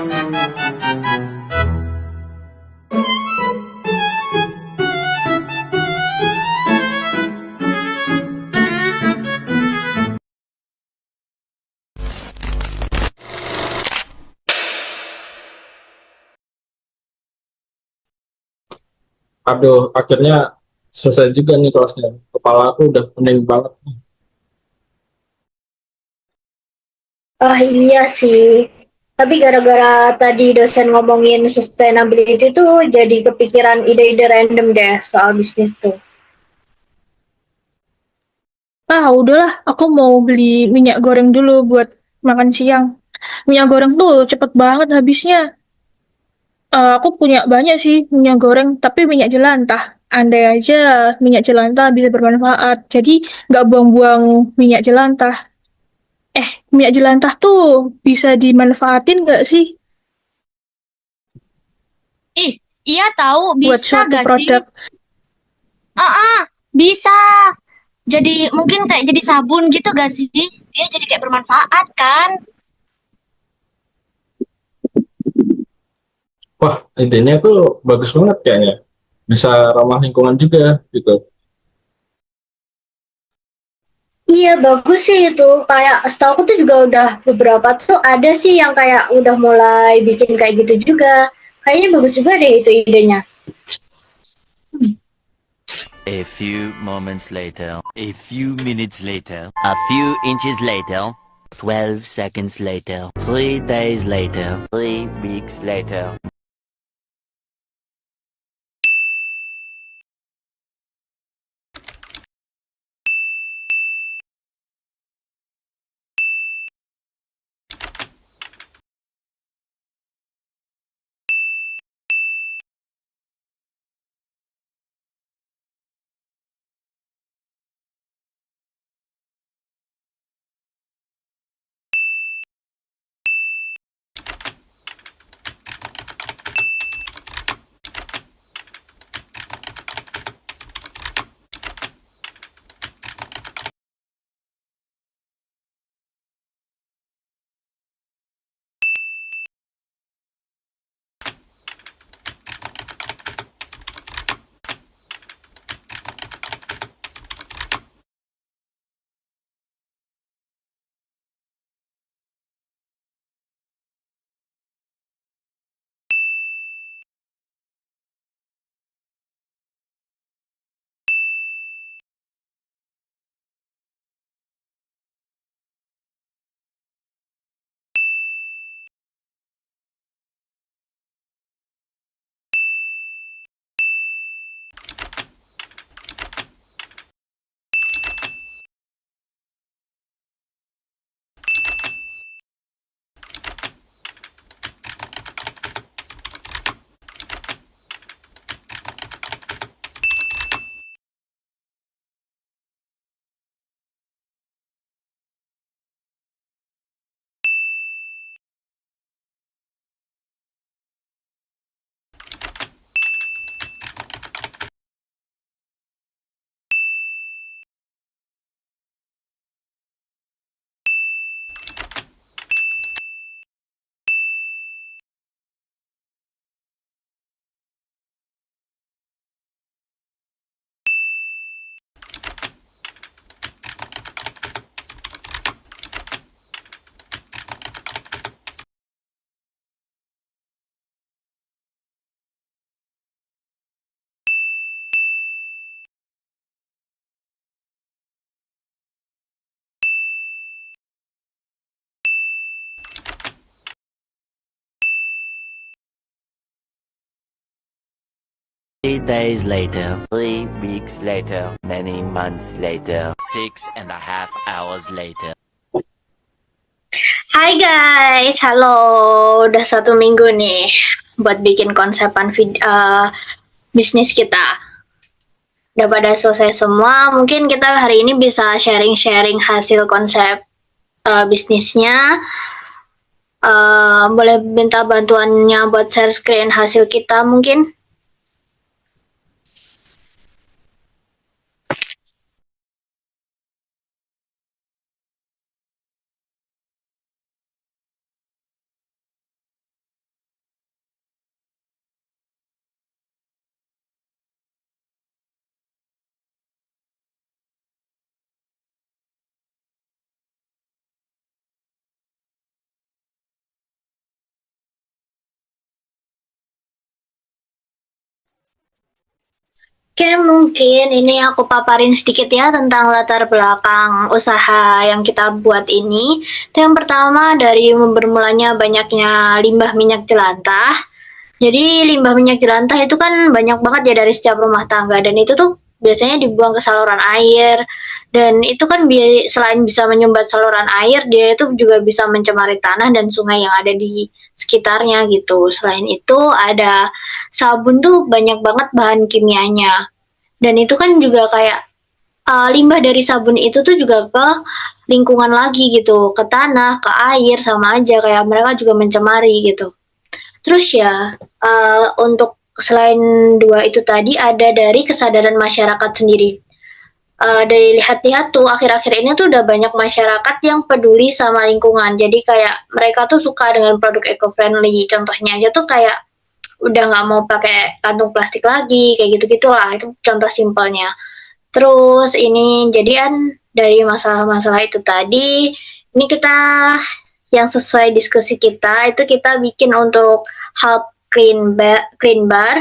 Aduh, akhirnya selesai juga nih kelasnya. Kepala aku udah pening banget. Ah iya sih. Tapi gara-gara tadi dosen ngomongin sustainability tuh jadi kepikiran ide-ide random deh soal bisnis tuh. Ah, udahlah, aku mau beli minyak goreng dulu buat makan siang. Minyak goreng tuh cepet banget habisnya. Aku punya banyak sih minyak goreng, tapi minyak jelantah. Andai aja minyak jelantah bisa bermanfaat, jadi nggak buang-buang minyak jelantah. Minyak jelantah tuh bisa dimanfaatin nggak sih Ih, iya tahu, buat bisa suatu gak sih? produk? Ah, bisa. Jadi mungkin kayak jadi sabun gitu gak sih? Dia jadi kayak bermanfaat kan? Wah, idenya tuh bagus banget kayaknya. Bisa ramah lingkungan juga gitu. Iya bagus sih itu. Kayak setahu aku tuh juga udah beberapa tuh ada sih yang kayak udah mulai bikin kayak gitu juga. Kayaknya bagus juga deh itu idenya. A few moments later, a few minutes later, a few inches later, 12 seconds later, 3 days later, 3 weeks later. Three days later, 3 weeks later, many months later, 6.5 hours later. Hai guys, halo. Udah 1 minggu nih buat bikin konsepan bisnis kita. Udah pada selesai semua, mungkin kita hari ini bisa sharing-sharing hasil konsep bisnisnya. Boleh minta bantuannya buat share screen hasil kita mungkin? Oke, mungkin ini aku paparin sedikit ya tentang latar belakang usaha yang kita buat ini. Yang pertama dari bermulanya banyaknya limbah minyak jelantah. Jadi limbah minyak jelantah itu kan banyak banget ya dari setiap rumah tangga dan itu tuh biasanya dibuang ke saluran air dan itu kan selain bisa menyumbat saluran air dia itu juga bisa mencemari tanah dan sungai yang ada di sekitarnya gitu. Selain itu ada sabun tuh banyak banget bahan kimianya dan itu kan juga kayak limbah dari sabun itu tuh juga ke lingkungan lagi gitu, ke tanah, ke air sama aja kayak mereka juga mencemari gitu. Terus ya, untuk selain dua itu tadi ada dari kesadaran masyarakat sendiri. Dari lihat-lihat tuh akhir-akhir ini tuh udah banyak masyarakat yang peduli sama lingkungan. Jadi kayak mereka tuh suka dengan produk eco-friendly. Contohnya aja tuh kayak udah nggak mau pakai kantung plastik lagi, kayak gitu-gitulah. Itu contoh simpelnya. Terus ini jadian dari masalah-masalah itu tadi, ini kita yang sesuai diskusi kita itu kita bikin untuk Help Clean Bar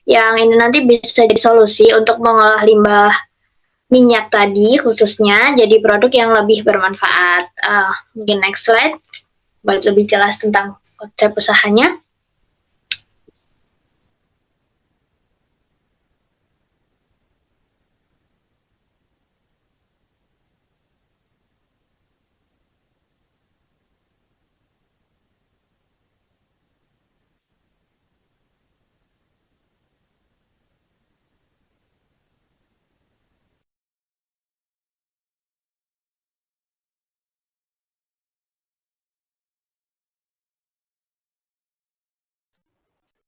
yang ini nanti bisa jadi solusi untuk mengolah limbah minyak tadi khususnya jadi produk yang lebih bermanfaat. Mungkin next slide buat lebih jelas tentang konsep usahanya.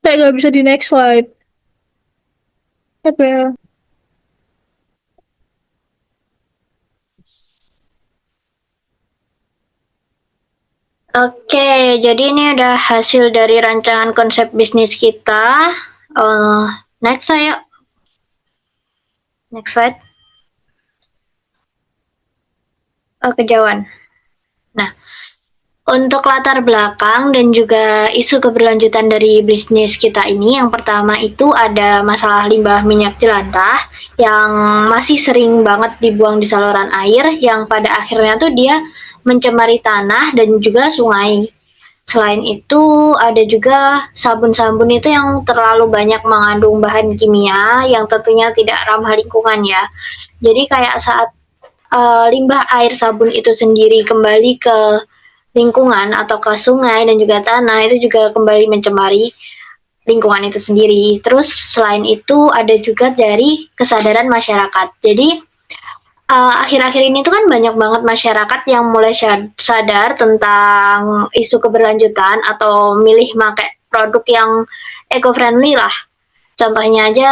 Kayak nggak bisa di next slide. Apa ya? Oke, jadi ini udah hasil dari rancangan konsep bisnis kita. Next saya. Next slide. Kejauhan. Nah, untuk latar belakang dan juga isu keberlanjutan dari bisnis kita ini, yang pertama itu ada masalah limbah minyak jelantah yang masih sering banget dibuang di saluran air yang pada akhirnya tuh dia mencemari tanah dan juga sungai. Selain itu, ada juga sabun-sabun itu yang terlalu banyak mengandung bahan kimia yang tentunya tidak ramah lingkungan ya. Jadi kayak saat limbah air sabun itu sendiri kembali ke lingkungan atau ke sungai dan juga tanah itu juga kembali mencemari lingkungan itu sendiri. Terus selain itu ada juga dari kesadaran masyarakat. Jadi akhir-akhir ini tuh kan banyak banget masyarakat yang mulai sadar tentang isu keberlanjutan atau milih pakai produk yang eco-friendly lah. Contohnya aja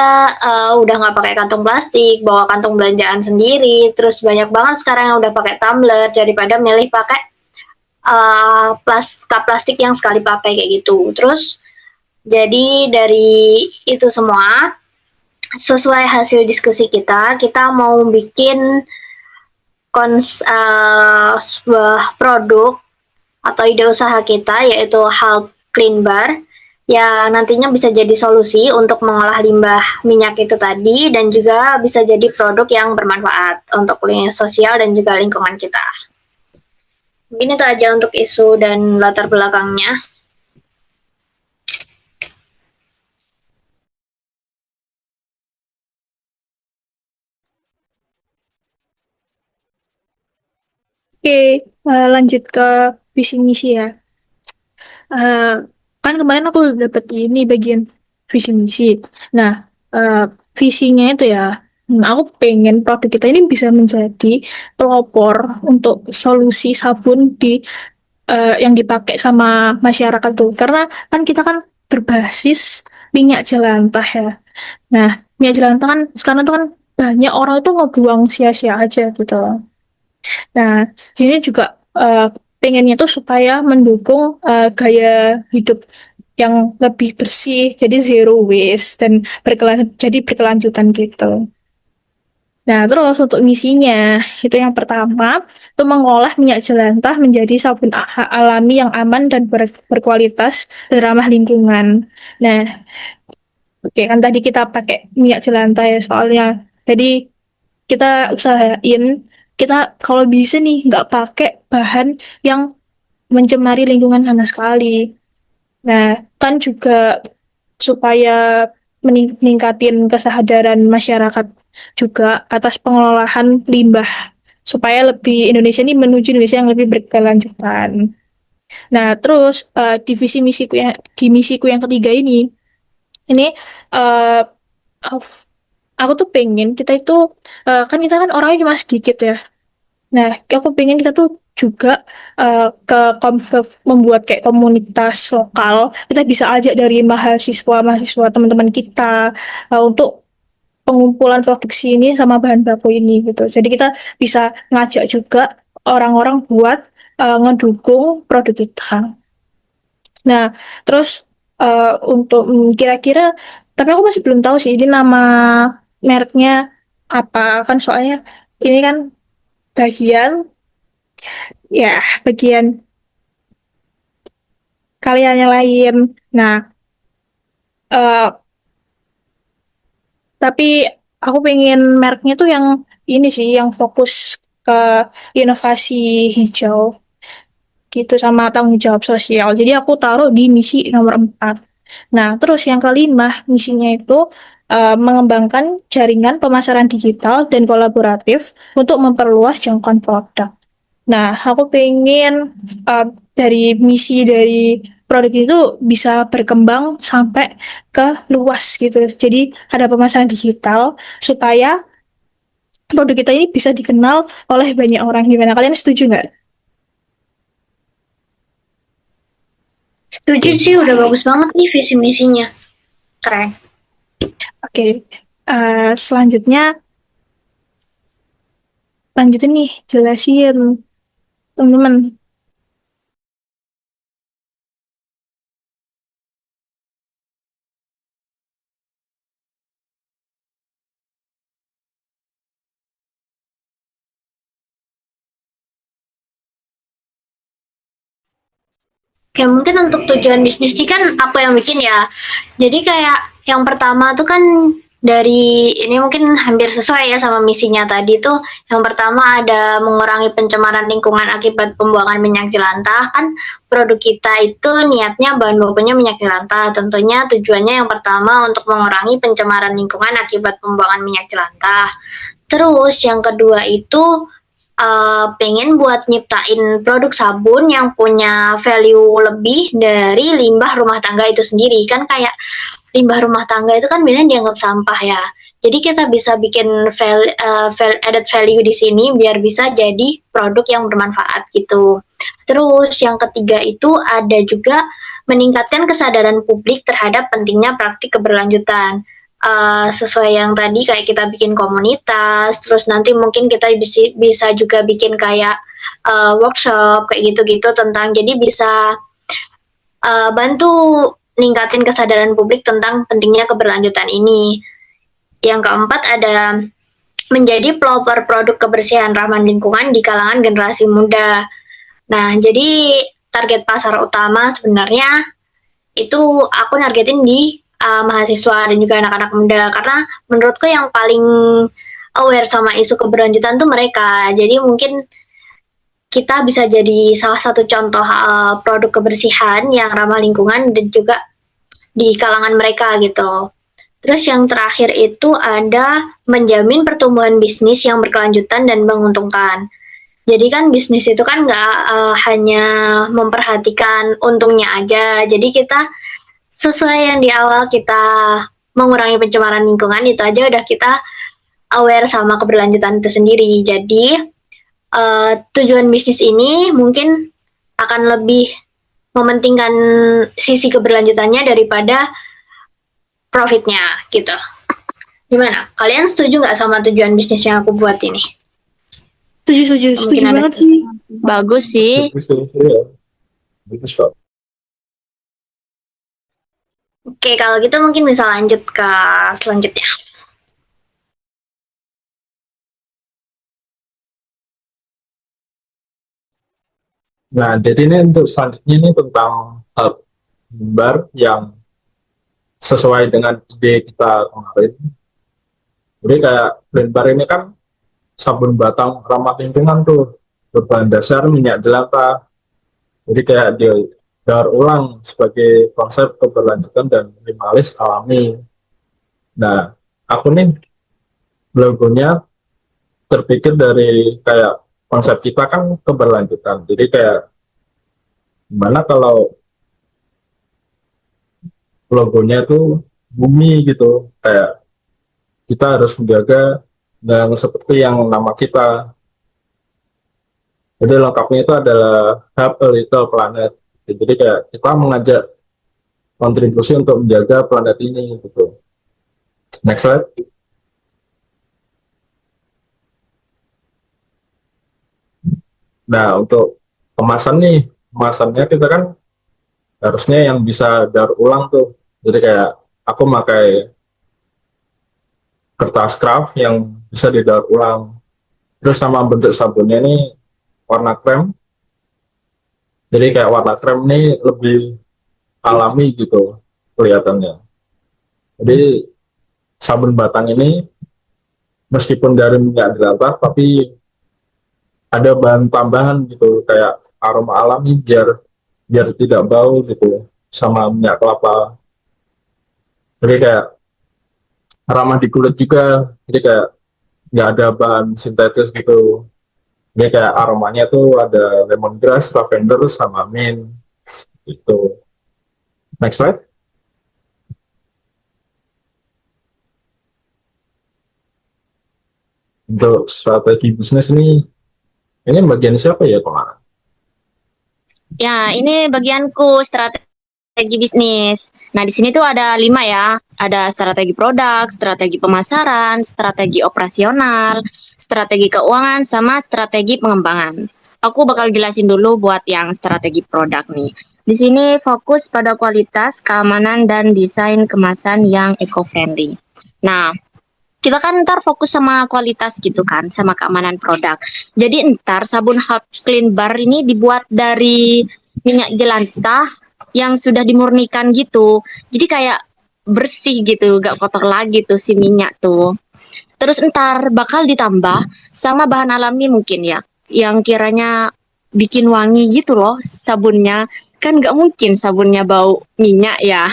udah nggak pakai kantong plastik, bawa kantong belanjaan sendiri. Terus banyak banget sekarang yang udah pakai tumbler daripada milih pakai cup plastik yang sekali pakai kayak gitu. Terus jadi dari itu semua sesuai hasil diskusi kita mau bikin sebuah produk atau ide usaha kita yaitu Help Clean Bar yang nantinya bisa jadi solusi untuk mengolah limbah minyak itu tadi dan juga bisa jadi produk yang bermanfaat untuk lingkungan sosial dan juga lingkungan kita. Mungkin itu aja untuk isu dan latar belakangnya. Oke, lanjut ke visi misi ya. Eh, kan kemarin aku dapat ini bagian visi misi. Nah, visinya itu ya, aku pengen produk kita ini bisa menjadi pelopor untuk solusi sabun yang dipakai sama masyarakat tuh. Karena kan kita kan berbasis minyak jelantah ya. Nah, minyak jelantah kan sekarang tuh kan banyak orang itu ngebuang sia-sia aja gitu. Nah, ini juga pengennya tuh supaya mendukung gaya hidup yang lebih bersih, jadi zero waste dan jadi berkelanjutan gitu. Nah, terus untuk misinya, itu yang pertama, itu mengolah minyak jelantah menjadi sabun alami yang aman dan berkualitas dan ramah lingkungan. Nah, Oke, kan tadi kita pakai minyak jelantah ya soalnya. Jadi kita usahain kita kalau bisa nih nggak pakai bahan yang mencemari lingkungan sama sekali. Nah, kan juga supaya meningkatin kesadaran masyarakat juga atas pengelolaan limbah supaya lebih Indonesia ini menuju Indonesia yang lebih berkelanjutan. Nah, terus di misiku yang ketiga ini eh aku, aku tuh pengen kita itu kan kita kan orangnya cuma sedikit ya. Nah, aku pengen kita tuh juga ke membuat kayak komunitas lokal. Kita bisa ajak dari mahasiswa teman-teman kita untuk pengumpulan produksi ini sama bahan baku ini gitu. Jadi kita bisa ngajak juga orang-orang buat ngedukung produk kita. Nah, terus untuk kira-kira, tapi aku masih belum tahu sih ini nama mereknya apa kan soalnya ini kan bagian bagian kaliannya lain. Nah, eh, tapi aku pengen mereknya tuh yang ini sih, yang fokus ke inovasi hijau gitu sama tanggung jawab sosial. Jadi aku taruh di misi nomor 4. Nah, terus yang kelima, misinya itu mengembangkan jaringan pemasaran digital dan kolaboratif untuk memperluas jangkauan produk. Nah, aku pengen uh, dari produk itu bisa berkembang sampai ke luas gitu. Jadi ada pemasaran digital supaya produk kita ini bisa dikenal oleh banyak orang. Gimana? Kalian setuju nggak? Setuju sih, udah bagus banget nih visi misinya. Keren. Oke, selanjutnya lanjutin nih jelasin teman-teman. Kayak mungkin untuk tujuan bisnis ini kan apa yang bikin ya. Jadi kayak yang pertama tuh kan dari ini mungkin hampir sesuai ya sama misinya tadi tuh. Yang pertama ada mengurangi pencemaran lingkungan akibat pembuangan minyak jelantah. Kan produk kita itu niatnya bahan bakunya minyak jelantah. Tentunya tujuannya yang pertama untuk mengurangi pencemaran lingkungan akibat pembuangan minyak jelantah. Terus yang kedua itu pengen buat nyiptain produk sabun yang punya value lebih dari limbah rumah tangga itu sendiri. Kan kayak limbah rumah tangga itu kan biasanya dianggap sampah ya. Jadi kita bisa bikin added value di sini biar bisa jadi produk yang bermanfaat gitu. Terus yang ketiga itu ada juga meningkatkan kesadaran publik terhadap pentingnya praktik keberlanjutan. Sesuai yang tadi kayak kita bikin komunitas, terus nanti mungkin kita bisa juga bikin kayak workshop kayak gitu-gitu tentang jadi bisa bantu ningkatin kesadaran publik tentang pentingnya keberlanjutan ini. Yang keempat ada menjadi pelopor produk kebersihan ramah lingkungan di kalangan generasi muda. Nah, jadi target pasar utama sebenarnya itu aku nargetin di mahasiswa dan juga anak-anak muda karena menurutku yang paling aware sama isu keberlanjutan tuh mereka. Jadi mungkin kita bisa jadi salah satu contoh produk kebersihan yang ramah lingkungan dan juga di kalangan mereka gitu. Terus yang terakhir itu ada menjamin pertumbuhan bisnis yang berkelanjutan dan menguntungkan. Jadi kan bisnis itu kan nggak hanya memperhatikan untungnya aja. Jadi kita sesuai yang di awal kita mengurangi pencemaran lingkungan itu aja udah kita aware sama keberlanjutan itu sendiri. Jadi tujuan bisnis ini mungkin akan lebih mementingkan sisi keberlanjutannya daripada profitnya gitu. Gimana? Kalian setuju nggak sama tujuan bisnis yang aku buat ini? Setuju ada- banget sih. Bagus sih. Bagus kok. Oke, kalau gitu mungkin bisa lanjut ke selanjutnya. Nah, jadi ini untuk selanjutnya ini tentang bar yang sesuai dengan ide kita kemarin. Jadi kayak Clean Bar ini kan sabun batang ramah lingkungan tuh, berbahan dasar minyak jelantah. Jadi kayak dia daur ulang sebagai konsep keberlanjutan dan minimalis alami. Nah, aku nih logonya terpikir dari kayak konsep kita kan keberlanjutan. Jadi kayak gimana kalau logonya itu bumi gitu, kayak kita harus menjaga dan seperti yang nama kita. Jadi lengkapnya itu adalah Have a Little Planet. Jadi kayak kita mengajak kontribusi untuk menjaga planet ini gitu. Next slide. Nah, untuk kemasan nih, kemasannya kita kan harusnya yang bisa daur ulang tuh. Jadi kayak aku pakai kertas craft yang bisa didaur ulang. Terus sama bentuk sabunnya ini warna krem. Jadi kayak warna krem ini lebih alami gitu kelihatannya. Jadi sabun batang ini meskipun dari minyak jelantah tapi ada bahan tambahan gitu kayak aroma alami biar biar tidak bau gitu sama minyak kelapa. Jadi kayak ramah di kulit juga. Jadi kayak nggak ada bahan sintetis gitu. Jadi kayak aromanya tuh ada lemongrass, lavender, sama mint gitu. Next slide. Untuk strategi bisnis ini bagian siapa ya kemarin? Ya, ini bagianku strategi bisnis. Nah, di sini tuh ada 5 ya. Ada strategi produk, strategi pemasaran, strategi operasional, strategi keuangan, sama strategi pengembangan. Aku bakal jelasin dulu buat yang strategi produk nih. Di sini fokus pada kualitas, keamanan, dan desain kemasan yang eco-friendly. Nah, kita kan ntar fokus sama kualitas gitu kan, sama keamanan produk. Jadi ntar sabun Health Clean Bar ini dibuat dari minyak jelantah yang sudah dimurnikan gitu. Jadi kayak bersih gitu, gak kotor lagi tuh si minyak tuh. Terus ntar bakal ditambah sama bahan alami mungkin ya, yang kiranya bikin wangi gitu loh sabunnya. Kan gak mungkin sabunnya bau minyak ya.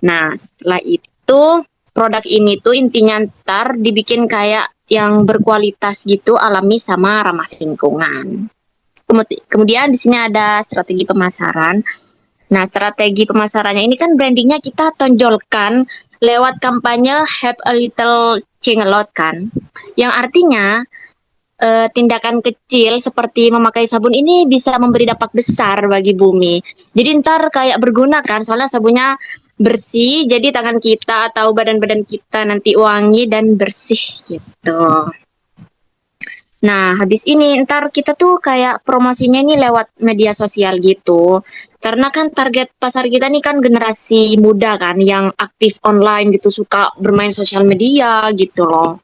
Nah, setelah itu produk ini tuh intinya ntar dibikin kayak yang berkualitas gitu, alami sama ramah lingkungan. Kemudian di sini ada strategi pemasaran. Nah, strategi pemasarannya ini kan brandingnya kita tonjolkan lewat kampanye Have a Little Change a Lot kan. Yang artinya tindakan kecil seperti memakai sabun ini bisa memberi dampak besar bagi bumi. Jadi ntar kayak berguna kan, soalnya sabunnya bersih, jadi tangan kita atau badan-badan kita nanti wangi dan bersih gitu. Nah, habis ini ntar kita tuh kayak promosinya ini lewat media sosial gitu. Karena kan target pasar kita nih kan generasi muda kan, yang aktif online gitu, suka bermain sosial media gitu loh.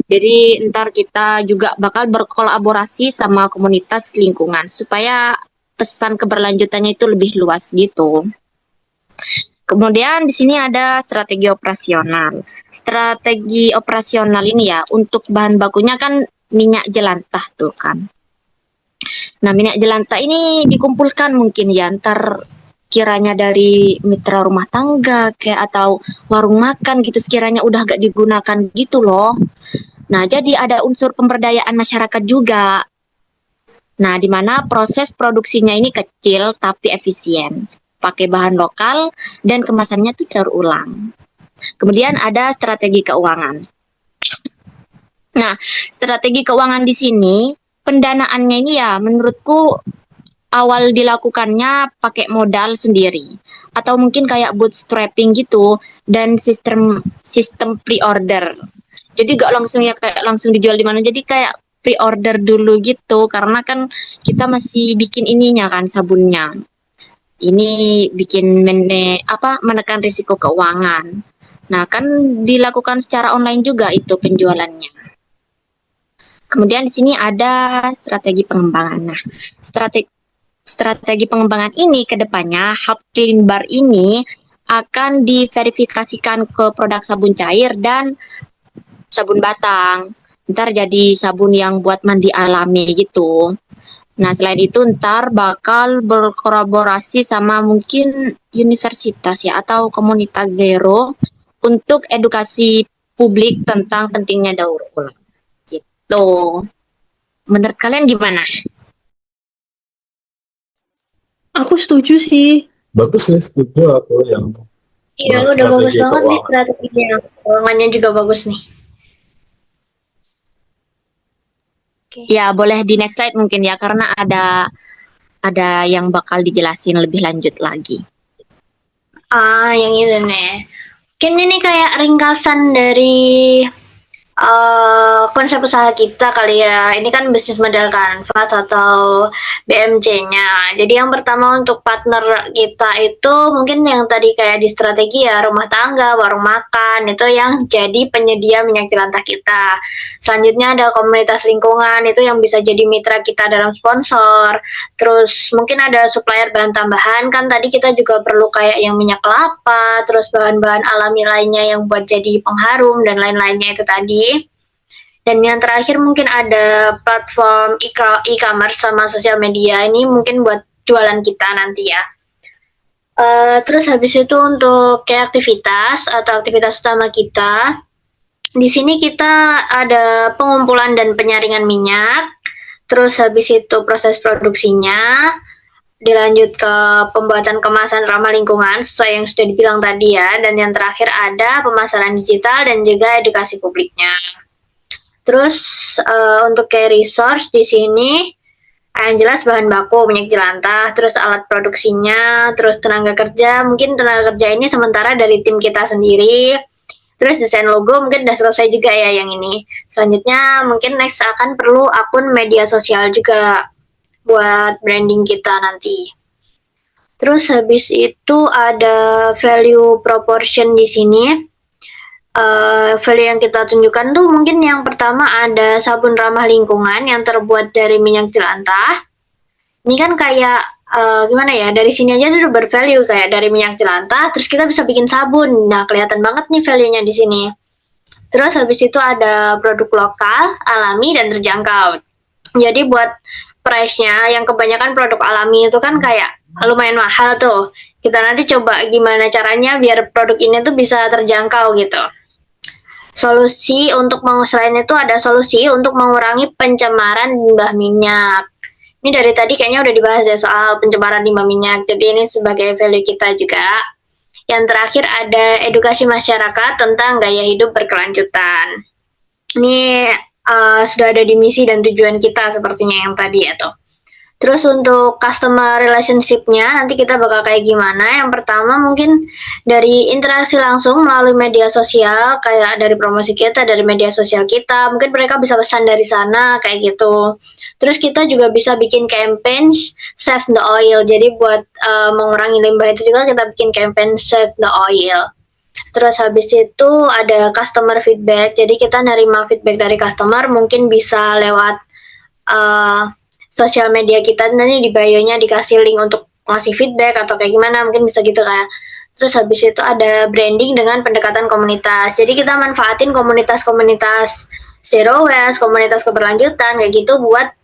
Jadi ntar kita juga bakal berkolaborasi sama komunitas lingkungan supaya pesan keberlanjutannya itu lebih luas gitu. Kemudian di sini ada strategi operasional. Strategi operasional ini ya untuk bahan bakunya kan minyak jelantah tuh kan. Nah, minyak jelantah ini dikumpulkan mungkin ya ntar kiranya dari mitra rumah tangga kayak atau warung makan gitu sekiranya udah gak digunakan gitu loh. Nah, jadi ada unsur pemberdayaan masyarakat juga. Nah, di mana proses produksinya ini kecil tapi efisien. Pakai bahan lokal dan kemasannya tuh daur ulang. Kemudian ada strategi keuangan. Nah, strategi keuangan di sini, pendanaannya ini ya menurutku awal dilakukannya pakai modal sendiri. Atau mungkin kayak bootstrapping gitu dan sistem pre-order. Jadi gak langsung ya kayak langsung dijual di mana. Jadi kayak pre-order dulu gitu karena kan kita masih bikin ininya kan sabunnya. Ini bikin menekan risiko keuangan. Nah, kan dilakukan secara online juga itu penjualannya. Kemudian di sini ada strategi pengembangan. Nah, strategi pengembangan ini ke depannya Hub Clean Bar ini akan diverifikasikan ke produk sabun cair dan sabun batang. Ntar jadi sabun yang buat mandi alami gitu. Nah, selain itu ntar bakal berkolaborasi sama mungkin universitas ya atau komunitas zero untuk edukasi publik tentang pentingnya daur ulang. Gitu. Menurut kalian gimana? Aku setuju sih. Bagus sih, setuju aku yang Iya, udah bagus strategi banget nih keuangan. strateginya. Keuangannya juga bagus nih. Ya, boleh di next slide mungkin ya karena ada yang bakal dijelasin lebih lanjut lagi. Yang itu nih. Mungkin ini kayak ringkasan dari konsep usaha kita kali ya. Ini kan bisnis model kanvas atau BMC-nya. Jadi yang pertama untuk partner kita itu mungkin yang tadi kayak di strategi ya, rumah tangga, warung makan, itu yang jadi penyedia minyak jelantah kita. Selanjutnya ada komunitas lingkungan, itu yang bisa jadi mitra kita dalam sponsor. Terus mungkin ada supplier bahan tambahan, kan tadi kita juga perlu kayak yang minyak kelapa, terus bahan-bahan alami lainnya yang buat jadi pengharum dan lain-lainnya itu tadi. Dan yang terakhir mungkin ada platform e-commerce sama sosial media, ini mungkin buat jualan kita nanti ya. Terus habis itu untuk kayak aktivitas atau aktivitas utama kita, di sini kita ada pengumpulan dan penyaringan minyak, terus habis itu proses produksinya, dilanjut ke pembuatan kemasan ramah lingkungan sesuai yang sudah dibilang tadi ya, dan yang terakhir ada pemasaran digital dan juga edukasi publiknya. Terus untuk kayak resource di sini yang jelas bahan baku minyak jelantah, terus alat produksinya, terus tenaga kerja. Mungkin tenaga kerja ini sementara dari tim kita sendiri. Terus desain logo mungkin udah selesai juga ya yang ini. Selanjutnya mungkin next akan perlu akun media sosial juga buat branding kita nanti. Terus habis itu ada value proportion di sini. Value yang kita tunjukkan tuh mungkin yang pertama ada sabun ramah lingkungan yang terbuat dari minyak jelantah. Ini kan kayak gimana ya, dari sini aja sudah bervalue kayak dari minyak jelantah, terus kita bisa bikin sabun. Nah, kelihatan banget nih value-nya di sini. Terus habis itu ada produk lokal, alami, dan terjangkau. Jadi buat price-nya yang kebanyakan produk alami itu kan kayak lumayan mahal tuh. Kita nanti coba gimana caranya biar produk ini tuh bisa terjangkau gitu. Solusi untuk selain itu ada solusi untuk mengurangi pencemaran limbah minyak. Ini dari tadi kayaknya udah dibahas ya soal pencemaran limbah minyak. Jadi ini sebagai value kita juga. Yang terakhir ada edukasi masyarakat tentang gaya hidup berkelanjutan. Ini sudah ada di misi dan tujuan kita sepertinya yang tadi ya tuh. Terus untuk customer relationship-nya nanti kita bakal kayak gimana. Yang pertama mungkin dari interaksi langsung melalui media sosial, kayak dari promosi kita, dari media sosial kita. Mungkin mereka bisa pesan dari sana, kayak gitu. Terus kita juga bisa bikin campaign Save the Oil. Jadi buat mengurangi limbah itu juga kita bikin campaign Save the Oil. Terus habis itu ada customer feedback. Jadi kita nerima feedback dari customer, mungkin bisa lewat sosial media kita, nanti di bio-nya dikasih link untuk ngasih feedback atau kayak gimana, mungkin bisa gitu kayak. Terus habis itu ada branding dengan pendekatan komunitas. Jadi kita manfaatin komunitas-komunitas zero waste, komunitas keberlanjutan kayak gitu buat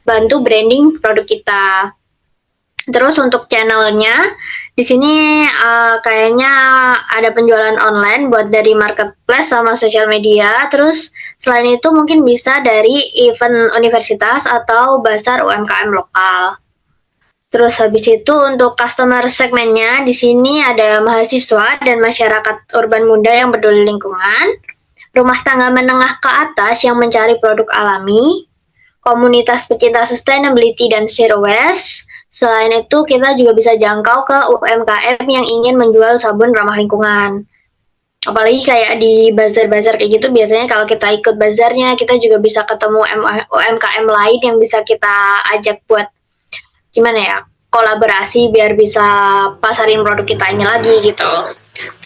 bantu branding produk kita. Terus untuk channelnya, di sini kayaknya ada penjualan online buat dari marketplace sama sosial media. Terus selain itu mungkin bisa dari event universitas atau bazar UMKM lokal. Terus habis itu untuk customer segmennya, di sini ada mahasiswa dan masyarakat urban muda yang peduli lingkungan, rumah tangga menengah ke atas yang mencari produk alami, komunitas pecinta sustainability dan zero waste. Selain itu, kita juga bisa jangkau ke UMKM yang ingin menjual sabun ramah lingkungan. Apalagi kayak di bazar-bazar kayak gitu, biasanya kalau kita ikut bazarnya, kita juga bisa ketemu UMKM lain yang bisa kita ajak buat gimana ya, kolaborasi biar bisa pasarin produk kita ini lagi gitu.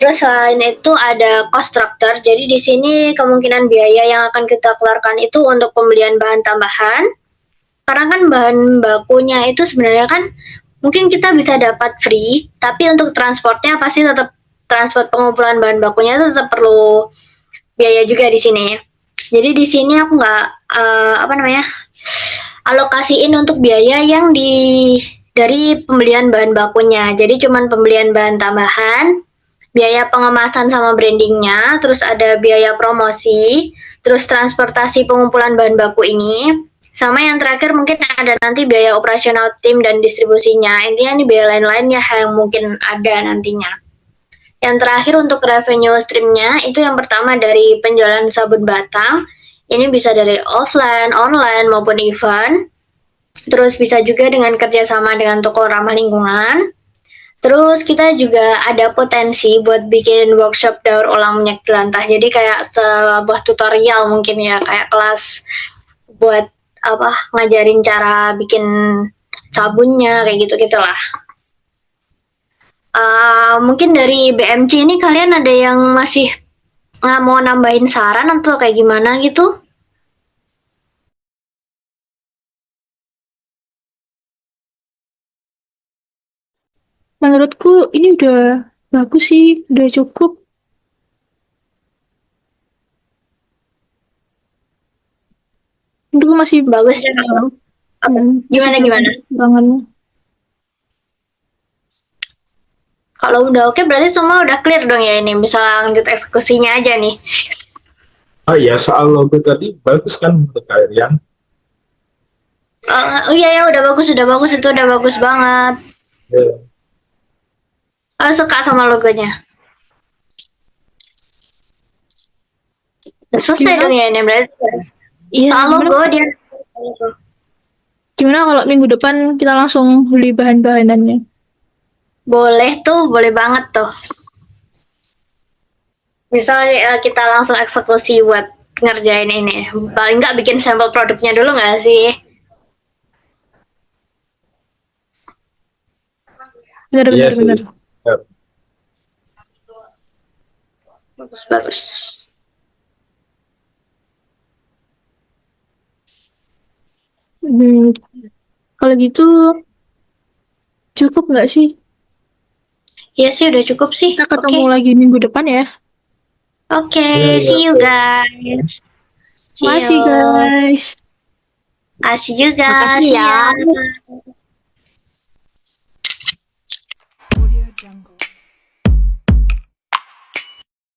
Terus selain itu ada cost structure. Jadi di sini kemungkinan biaya yang akan kita keluarkan itu untuk pembelian bahan tambahan. Karena kan bahan bakunya itu sebenarnya kan mungkin kita bisa dapat free, tapi untuk transportnya pasti tetap transport pengumpulan bahan bakunya itu tetap perlu biaya juga di sini. Jadi di sini aku nggak alokasiin untuk biaya yang dari pembelian bahan bakunya. Jadi cuman pembelian bahan tambahan, biaya pengemasan sama brandingnya, terus ada biaya promosi, terus transportasi pengumpulan bahan baku ini, sama yang terakhir mungkin ada nanti biaya operasional tim dan distribusinya. Intinya nih biaya lain-lainnya yang mungkin ada nantinya. Yang terakhir untuk revenue streamnya itu yang pertama dari penjualan sabun batang. Ini bisa dari offline, online maupun event. Terus bisa juga dengan kerjasama dengan toko ramah lingkungan. Terus kita juga ada potensi buat bikin workshop daur ulang minyak jelantah. Jadi kayak sebuah tutorial mungkin ya, kayak kelas buat ngajarin cara bikin sabunnya kayak gitu-gitulah. Mungkin dari BMC ini kalian ada yang masih mau nambahin saran atau kayak gimana gitu? Menurutku ini udah bagus sih, udah cukup. Menurutku masih Bagus ya. Gimana? kekurangannya. Kalau udah oke berarti semua udah clear dong ya ini. Bisa lanjut eksekusinya aja nih. Oh iya, soal logo tadi bagus kan menurut kalian? Oh iya ya udah bagus itu udah bagus banget. Ya. Suka sama logonya. Udah selesai Gimana? dong ya ini berarti. Iya, Soal gimana? logo dia. Gimana kalau minggu depan kita langsung beli bahan-bahanannya? Boleh tuh, boleh banget tuh. Misalnya kita langsung eksekusi buat ngerjain ini. Paling nggak bikin sampel produknya dulu nggak sih? Bener, Iya bener, sih. bener. Ya. Bagus. Kalau gitu cukup nggak sih? Iya sih udah cukup sih. Kita Oke. ketemu lagi minggu depan ya. Oke, Iya, see you oke. guys. See Makasih you. guys. Kasih juga. Makasih See ya. ya.